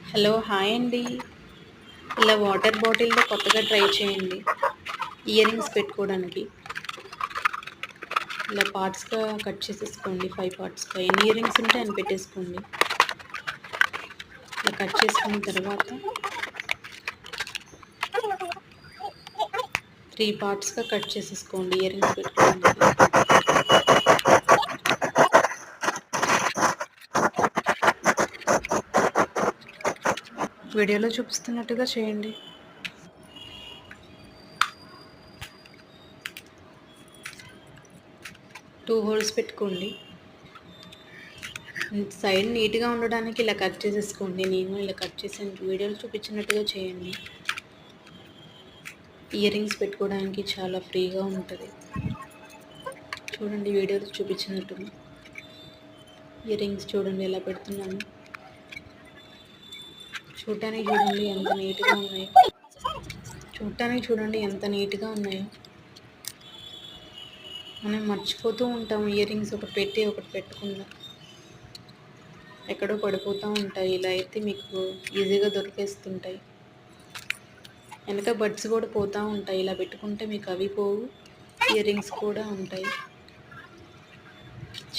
Hello hi అండి. ఇలా water బాటిల్‌తో కొత్తగా ట్రై చేయండి. ఇయర్ రింగ్స్ పెట్టుకోవడానికి. ఇలా పార్ట్స్‌గా కట్ చేసేసుకోండి. 5 పార్ట్స్‌గా ఎన్ని ఇయర్ రింగ్స్ ఉంటే అన్ని పెట్టేసుకోండి. ఇలా కట్ చేసుకున్న తర్వాత 3 పార్ట్స్‌గా కట్ చేసేసుకోండి ఇయర్ రింగ్స్ పెట్టుకోవడానికి. వీడియోలో చూపిస్తున్నట్టుగా చేయండి. టూ హోల్స్ పెట్టుకోండి. సైడ్ నీట్‌గా ఉండడానికి ఇలా కట్ చేసేసుకోండి. నేను ఇలా కట్ చేసాను. వీడియోలో చూపించినట్టుగా చేయండి. ఇయర్ రింగ్స్ పెట్టుకోవడానికి చాలా ఫ్రీగా ఉంటుంది. చూడండి వీడియోలో చూపించినట్టుగా. ఇయర్ రింగ్స్ చూడండి ఎలా పెడుతున్నాను. చూడటానికి చూడండి ఎంత నీట్‌గా ఉన్నాయో. మనం మర్చిపోతూ ఉంటాం ఇయర్ రింగ్స్ ఒకటి పెట్టి ఒకటి పెట్టకుండా. ఎక్కడో పడిపోతూ ఉంటాయి. ఇలా అయితే మీకు ఈజీగా దొరికేస్తుంటాయి. వెనక బడ్స్ కూడా పోతూ ఉంటాయి. ఇలా పెట్టుకుంటే మీకు అవి పోవు, ఇయర్ రింగ్స్ కూడా ఉంటాయి.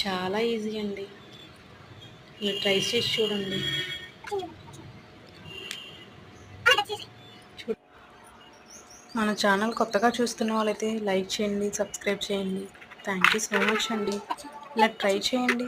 చాలా ఈజీ అండి. ఇలా ట్రై చేసి చూడండి. మన ఛానల్ కొత్తగా చూస్తున్న వాళ్ళైతే లైక్ చేయండి, సబ్స్క్రైబ్ చేయండి. థ్యాంక్ యూ సో మచ్ అండి. ఇలా ట్రై చేయండి.